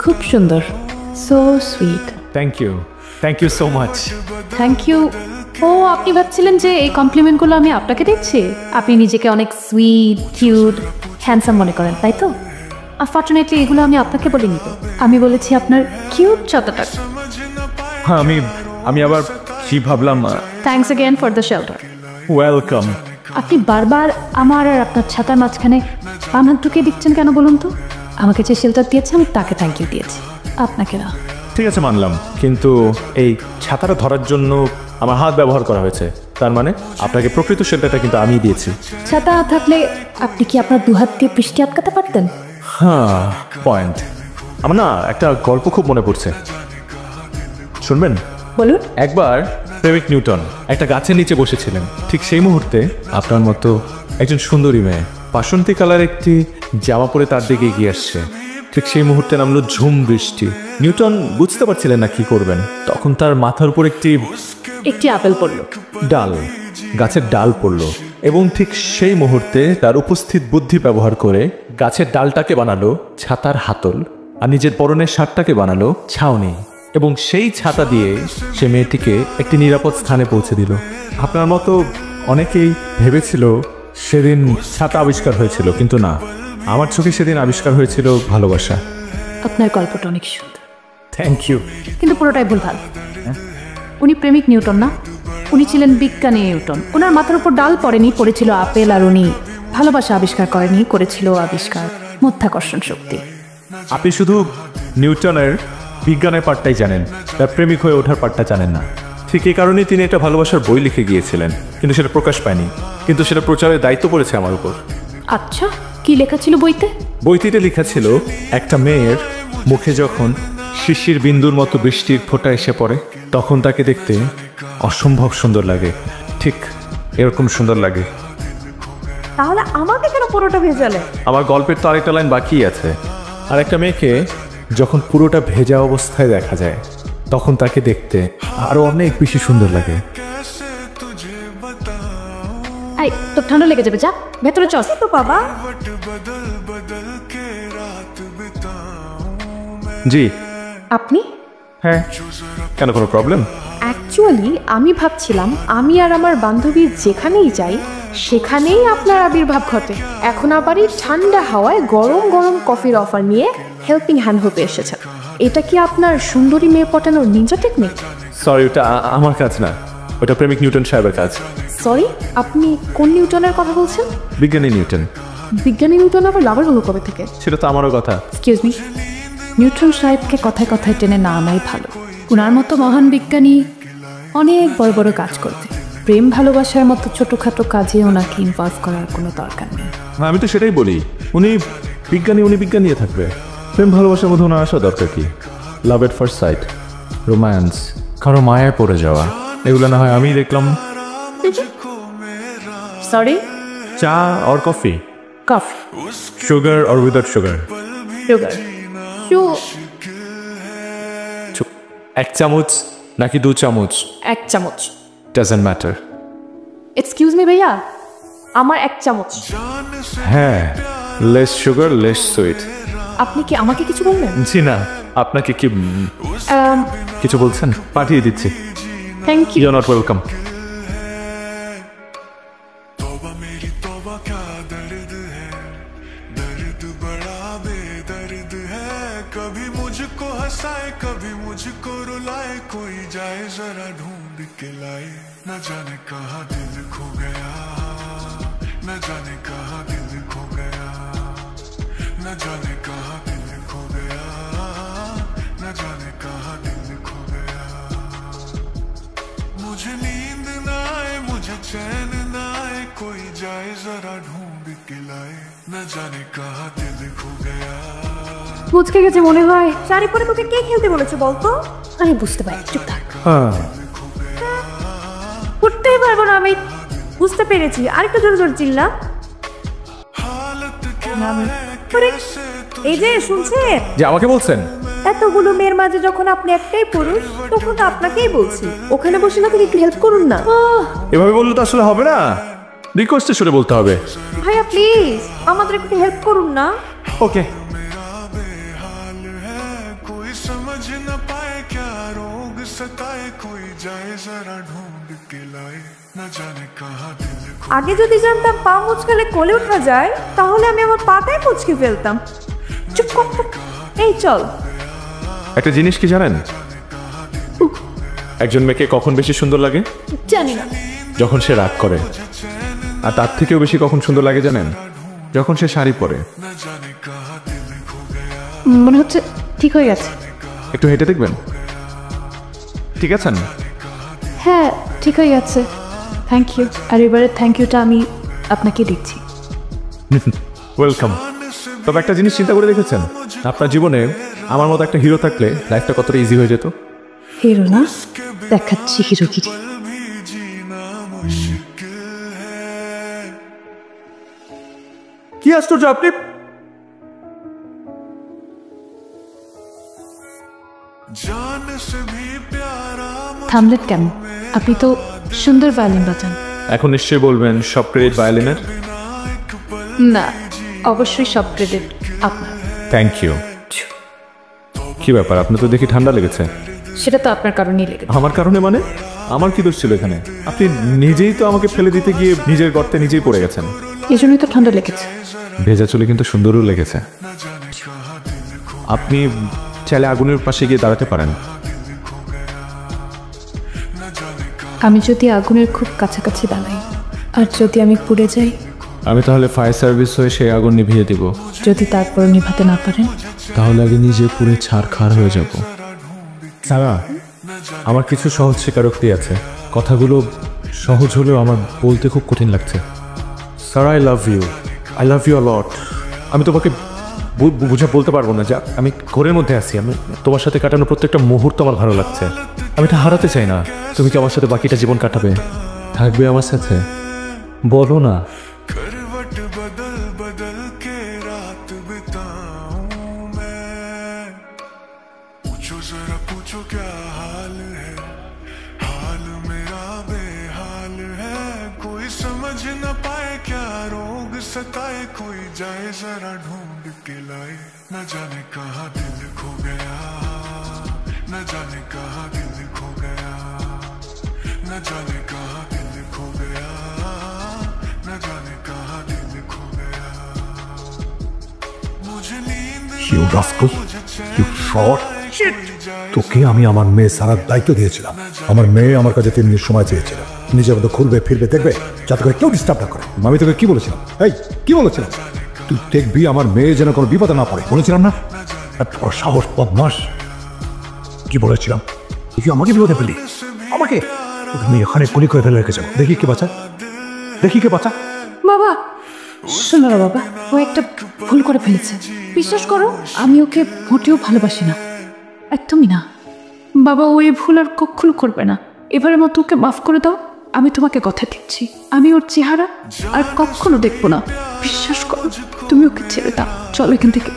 খুব সুন্দর, so sweet. Thank you so much. Thank you. ও, আপনি ভাবছিলেন যে এই কমপ্লিমেন্টগুলো আমি আপনাকে দিচ্ছি? আপনি নিজেকে অনেক সুইট, কিউট, হ্যান্ডসাম মনে করেন, তাই তো? আনফর্চুনেটলি এগুলো আমি আপনাকে বলিনি তো, আমি বলেছি আপনার কিউট ছাতাটা। হ্যাঁ, আমি আবার কি ভাবলাম। Thanks again for the shelter. Welcome. আপনি বারবার আমার আর আপনার ছাতার মাঝখানে পানার ঢুকিয়ে দিচ্ছেন কেন বলুন তো? আমাকে যে শেল্টার দিয়েছে আমি তাকে থ্যাংক ইউ দিয়েছি, আপনাকে না। ঠিক আছে, মানলাম, কিন্তু এই ছাতাটা ধরার জন্য আমার হাত ব্যবহার করা হয়েছে, তার মানে আপনাকে প্রকৃত শেল্টারটা কিন্তু আমি দিয়েছি। ছাতা থাকলে আপনি কি আপনার দুহাত দিয়ে বৃষ্টি আটকাতে পারতেন? হ্যাঁ, পয়েন্ট। আমার না একটা গল্প খুব মনে পড়ছে, শুনবেন? বলুন। একবার প্রেমিক নিউটন একটা গাছের নিচে বসেছিলেন। ঠিক সেই মুহূর্তে আপনার মতো একজন সুন্দরী মেয়ে বাসন্তী কালার একটি জামা পরে তার দিকে এগিয়ে আসছে। ঠিক সেই মুহূর্তে নামলো ঝুম বৃষ্টি। নিউটন বুঝতে পারছিলেন না কি করবেন। তখন তার মাথার উপর একটি আপেল পড়ল, ডাল, গাছের ডাল পড়ল, এবং ঠিক সেই মুহূর্তে তার উপস্থিত বুদ্ধি ব্যবহার করে গাছের ডালটাকে বানালো ছাতার হাতল, আর নিজের পরনের শার্টটাকে বানালো ছাউনি, এবং সেই ছাতা দিয়ে সে মেয়েটিকে একটি নিরাপদ স্থানে পৌঁছে দিল। আপনার মতো অনেকেই ভেবেছিল সেদিন ছাতা আবিষ্কার হয়েছিল, কিন্তু না, আমার চোখে সেদিন আবিষ্কার হয়েছিল ভালোবাসা। আপনার গল্পটা অনেক সুন্দর। Thank you. কিন্তু পুরোটাই ভুলভাল। উনি প্রেমিক নিউটন না, উনি ছিলেন বিজ্ঞানী নিউটন। ওনার মাথার উপর ডাল পড়েনি, পড়েছিল আপেল। আর উনি ভালোবাসা আবিষ্কার করেনি, করেছিল আবিষ্কার মাধ্যাকর্ষণ শক্তি। আপনি শুধু নিউটনের বিজ্ঞানের পার্টটাই জানেন, তার প্রেমিক হয়ে ওঠার পার্টটা জানেন না। ঠিক এই কারণেই তিনি একটা ভালোবাসার বই লিখে গিয়েছিলেন, কিন্তু সেটা প্রকাশ পায়নি, কিন্তু সেটা প্রচারের দায়িত্ব পড়েছে আমার উপর। আচ্ছা, কি লেখা ছিল বইতে? বইটিতে লেখা ছিল একটা মেয়ের মুখে যখন শিশির বিন্দুর মতো বৃষ্টির ফোঁটা এসে পড়ে, তখন তাকে দেখতে অসম্ভব সুন্দর লাগে। ঠিক এরকম সুন্দর লাগে। তাহলে আমাকে কেন পুরোটা ভেজালে? আমার গল্পের তো আরেকটা লাইন বাকি আছে। আর একটা মেয়েকে যখন পুরোটা ভেজা অবস্থায় দেখা যায়, তখন তাকে দেখতে আরো অনেক বেশি সুন্দর লাগে। এই, তো ঠান্ডা লেগে যাবে, যা ভেতরে চল। তো বাবা। জি। আপনি? হ্যাঁ, কেন, কোনো প্রবলেম? অ্যাকচুয়ালি আমি ভাবছিলাম আমি আর আমার বান্ধবী যেখানেই যাই সেখানেই আপনার আবির্ভাব ঘটে। এখন আবার এই ঠান্ডা হাওয়ায় গরম গরম কফির অফার নিয়ে হেল্পিং হ্যান্ড হতে এসেছেন। এটা কি আপনার সুন্দরী মেয়ে পটানোর নিনজা টেকনিক? সরি, ওটা আমার কাজ না, ওটা প্রেমিক নিউটন সাহেবের কাজ। সরি, আপনি কোন নিউটনের কথা বলছেন? বিজ্ঞানী নিউটন। বিজ্ঞানী নিউটন আবার লাভার হলো কবে থেকে? সেটা তো আমারও কথা। এক্সকিউজ মি, নিউটন সাহেবকে কথায় কথায় টেনে না আনাই ভালো। ওনার মতো মহান বিজ্ঞানী অনেক বড় বড় কাজ করতে, প্রেম ভালোবাসার মতো ছোটোখাটো কাজে ওনাকে ইনভলভ করার কোনো দরকার নেই। আমি তো সেটাই বলি, উনি বিজ্ঞানী নিয়ে থাকবে, প্রেম ভালোবাসার মধ্যে ওনার আসা দরকার কি? লাভ এট ফার্স্ট সাইট, রোম্যান্স, কারো মায়ায় পড়ে যাওয়া, এগুলো না হয় আমি দেখলাম। সরি, চা or coffee? Coffee. Sugar or without sugar? Sugar. এক চামচ নাকি 2 চামচ? 1 চামচ। Doesn't matter. এক্সকিউজ মি ভাইয়া, আমার 1 চামচ। হ্যাঁ, লেস সুগার লেস সুইট। আপনি কি আমাকে কিছু বলবেন? জি না, আপনাকে কি কিছু বলছেন? পাঠিয়ে দিচ্ছি। Thank you. You are not welcome. कभी मुझको हंसाए कभी मुझको रुलाए, कोई जाए जरा ढूंढ के लाए, न जाने कहाँ दिल खो गया, न जाने कहाँ दिल खो गया, न जाने कहाँ दिल खो गया, न जाने कहाँ दिल खो गया। मुझे नींद ना आए मुझे चैन ना आए, कोई जाए जरा ढूंढ के लाए, न जाने कहाँ दिल खो गया। বুঝকে গেছে মনে হয়। শাড়ি পরে তোকে কে খেলতে বলেছে বলতো? আমি বুঝতে পারি, চুপ থাক। উঠতেই পারবো না আমি, বুঝতে পেরেছি। আরেকটু জোরে জোরে চিল্লা। এই যে শুনছেন? যে আমাকে বলছেন? এতগুলো মেয়ের মাঝে যখন আপনি একটাই পুরুষ, তখন তো আপনাকেই বলছি ওখানে বসে না থেকে একটু হেল্প করুন না। এভাবে বললে তো আসলে হবে না, রিকোয়েস্টে সুরে বলতে হবে। ভাইয়া প্লিজ আমাদের একটু হেল্প করুন না। ওকে। मेरा बेहाल है कोई समझ न पाए क्या रोग सताए कोई जाए जरा ढूंढ के लाए न जाने कहाँ दिल खो আগে যদি জানতাম পা মুচকালে কোলে ওঠা যায় তাহলে আমি আমার পাটাই মুচকে ফেলতাম। চুপ কর। এই চল। একটা জিনিস কি জানেন, একজন মেয়েকে কখন বেশি সুন্দর লাগে? জানি না। যখন সে রাগ করে। আর তার থেকেও বেশি কখন সুন্দর লাগে জানেন? যখন সে শাড়ি পরে। न जाने कहाँ दिल खो गया মনে হচ্ছে ঠিক হয়ে গেছে। একটু হেঁটে দেখবেন। ঠিক আছেন? হ্যাঁ ঠিক হয়ে গেছে, থ্যাংক ইউ। আর এবারে থ্যাংক ইউটা আমি আপনাকে দিচ্ছি। ওয়েলকাম। তবে একটা জিনিস চিন্তা করে দেখেছেন, আপনার জীবনে আমার মতো একটা হিরো থাকলে লাইফটা কতটা ইজি হয়ে যেত। হিরো না, দেখাচ্ছি হিরোগিরি। पल भी जीना मुश्किल है কি আশ্চর্য আপনি! जान से भी प्यारा থামলেন কেন? আপনি তো সুন্দর ভায়োলিন বাজান। এখন নিশ্চয়ই বলবেন সব ক্রেডিট ভায়োলিনের। না, অবশ্যই সব ক্রেডিট আপনার। Thank you. কি ব্যাপার, আপনার তো দেখি ঠান্ডা লেগেছে। সেটা তো আপনার কারণেই লেগেছে। আমার কারণে মানে? আমার কি দোষ ছিল এখানে? আপনি নিজেই তো আমাকে ফেলে দিতে গিয়ে নিজের গর্তে নিজেই পড়ে গেছেন। এই জন্যই তো ঠান্ডা লেগেছে। ভেজা চুলে কিন্তু সুন্দরও লেগেছে। আপনি চাইলে আগুনের পাশে গিয়ে দাঁড়াতে পারেন। আমি যদি আগুনের খুব কাছাকাছি দাঁড়াই, আর যদি আমি পুড়ে যাই, আমি তাহলে ফায়ার সার্ভিস হয়ে সেই আগুন নিভিয়ে দিব। যদি তারপর নিভাতে না পারেন, তাহলে আগে নিজে পুড়ে ছারখার হয়ে যাব। সারা, আমার কিছু সহজ স্বীকারোক্তি আছে। কথাগুলো সহজ হলেও আমার বলতে খুব কঠিন লাগছে। সারা, আই লাভ ইউ আ লট। আমি তোমাকে বুঝে বলতে পারবো না যে আমি ঘরের মধ্যে আছি। আমি তোমার সাথে কাটানো প্রত্যেকটা মুহূর্ত আমার ভালো লাগছে। আমি এটা হারাতে চাই না। তুমি কি আমার সাথে বাকিটা জীবন কাটাবে? থাকবে আমার সাথে? বলো না। करवट बदल बदल के रात बिताऊं मैं पूछो जरा पूछो क्या हाल है हाल मेरा बेहाल है कोई समझ न पाए क्या रोग सताए कोई जाए जरा ढूंढ के लाए न जाने कहाँ दिल खो गया न जाने कहाँ दिल खो गया न जाने कहाँ दिल खो गया न जाने कहाँ दिल खो गया मुझे नींद You rascal, you fraud. তোকে আমি আমার মেয়ে সারার দায়িত্ব দিয়েছিলাম। আমার মেয়ে আমার কাছে 3 মিনিট সময় চেয়েছিল, নিজের মতো ঘুরবে ফিরবে দেখবে, যাতে করে কেউ ডিস্টার্ব না করে। আমি তোকে কি বলেছিলাম? এই কি বলেছিলাম? তুই দেখবি আমার মেয়ে যেন কোনো বিপদে না পড়ে, বলেছিলাম না? এত বড় সাহস, বদমাস! কি বলেছিলাম? তুই আমাকে বিপদে ফেলি? আমাকে? তোকে আমি এখানে গুলি করে ফেলে রেখে যাবো। দেখি কে বাঁচা, দেখি কে বাঁচা। বাবা শোনো না বাবা, ও একটা ভুল করে ফেলেছে। বিশ্বাস করো, আমি ওকে মোটেও ভালোবাসি না, একদমই না। বাবা ও এই ভুল আর কখনো করবে না। এবারের মতো ওকে মাফ করে দাও। আমি তোমাকে কথা দিচ্ছি, আমি ওর চেহারা আর কখনো দেখবো না। বিশ্বাস করো, তুমি ওকে ছেড়ে দাও। চলো এখান থেকে।